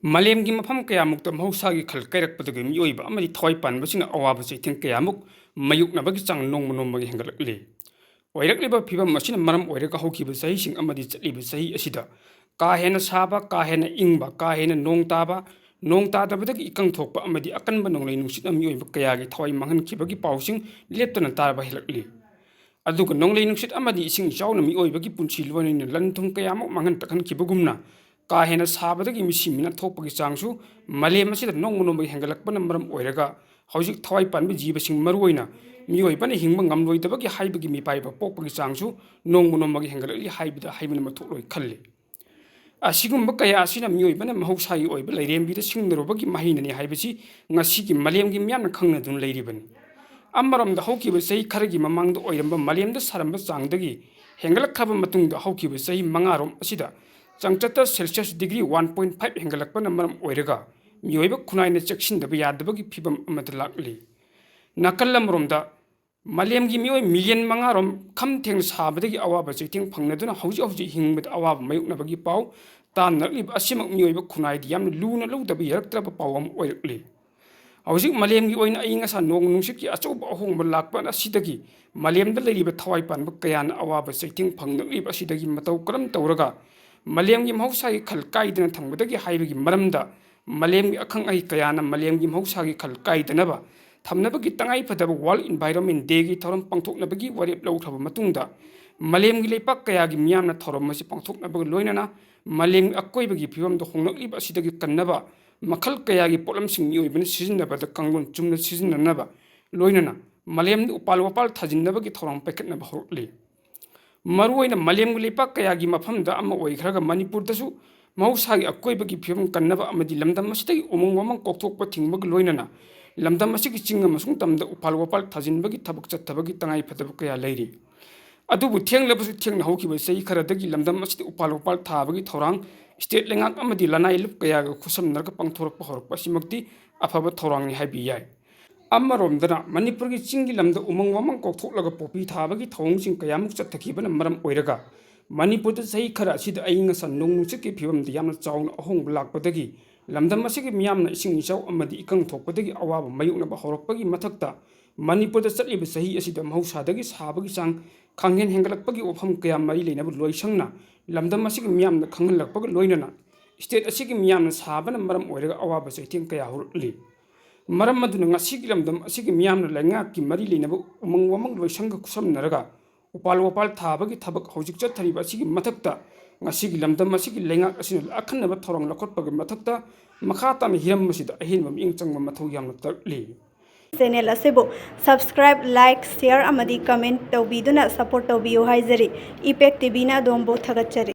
Malemgi mafam kayamuk ta mahusagi khal kairakpadagi mioiba amadi thawai panbasina awaba chaiting kayamuk mayuknabagi chang nongmanombagi hengalakli. Oirakliba phibam masina maram oiraka haukiba sahising amadi chatliba sahi asida ka hena saba ka hena ingba ka hena nong tadabadagi ikang thokpa amadi akanba nonglai nungsit mioiba kayagi thawai manghankibagi pausing leptana tarba helakli. Aduga nonglai nungsit amadi ising chawna mioibagi punchi luanina lanthung kayamuk manghan takhankibagumna ka hena sabadagi misimina thokpagi changsu malem asida nongmonombagi hengalakpana maram oiraga hojik thawai panba jibasing maruoina mioibana hingba ngamloidabagi haibagi mipaiba pokpagi changsu nongmonombagi hengalakli haibida haibana mathokloi khalli. Asigumba kaya asina mioibana mahausagi oiba lairembida singnarobagi mahinani haibasi ngasigi malemgi miyamna khangnadun lairibani. Amaramda haukiba sahi kharagi mamangda oiramba malemda saramba changdagi hengalakkhaba matungda haukiba sahi mangarom asida changchata Celsius degree 1.5 hengalakpana maram oiraga mioiba khunaina chekshindaba yadabagi phibam amada lakli. Nakalamromda malemgi mioi million mangarom kham theng sabadagi awaba chaiting phangnaduna hauji hingbada awaba mayuknabagi pau tan naklib asimak mioiba khunaidi yamna luna lawdaba yaraktraba pawam oirakli. Hauji malemgi oina ayingasa nong nungsiki achauba ahongba lakpa asidagi malemda leiriba thawai panba kayana awaba chaiting phangnaklib asidagi matau karam tawraga malemgi mahusagi khal kaidana thangbadagi haibagi maramda malemgi akhang ai kayana malemgi mahusagi khal kaidanaba thamnabagi tangai phadaba World Environment Day gi thoram pangthoknabagi warep lawthaba matungda malemgi leipak kayagi miyamna thoram masi pangthoknabagi loinana malemgi akoibagi phibamda hongnakliba asidagi kannaba makhal kayagi polamsing mioibana sijinnabada kanglon chumna sijinnanaba loinana malemni upal wapal thajinnabagi thorang paikhatnaba horukli. Maruoina malemgi leipak kayagi mafamda ama oikhraga Manipur dasu mahusagi akoibagi phibam kannaba amadi lamdam asidagi umang wamang kokthokpa thingbaga loinana lamdam asigi chinga masung tamda upal wapal thajinbagi thabak chattabagi tangai phadaba kaya leiri. Adubu thenglabasu thengna haukiba sahi kharadagi lamdam asidi upal wapal thabagi thorang state lengak amadi lanai lup kayaga khusamnarga pangthorakpa horakpa simakti afaba thorangni haibi yai. Amaromdana Manipurgi chingi lamda umang wamang kokthoklaga popi thabagi thawngsing kayamuk chathakibana maram oiraga Manipurda sahi khara asida ayingasa nongnungsikki phibamda yamna chawna ahongba lakpadagi lamdam asigi miyamna ising ichaw amadi ikang thokpadagi awaba mayuknaba horakpagi mathakta Manipurda chatliba sahi asida mahausadagi sabagi chang khanghen hengalakpagi wafam kaya mari leinaba loisangna lamdam asigi miyamna khanghanlakpaga loinana state asigi miyamna sabana maram oiraga awaba chaiting kaya horli. Maram maduna ngasigi lamdam asigi miyamna laingakki mari leinaba umang wamang loisangga kusamnaraga upal wapal thabagi thabak hojik chathariba asigi mathakta ngasigi lamdam asigi laingak asina akhanaba thorang lakhotpaga mathakta makhatana hiram masida Ahenba Mityeng Changbiyu mathau yamna tarli. Channel asibu subscribe, like, share amadi comment tawbiduna support tawbiyu haizari. Impact TV na dombo thagachari.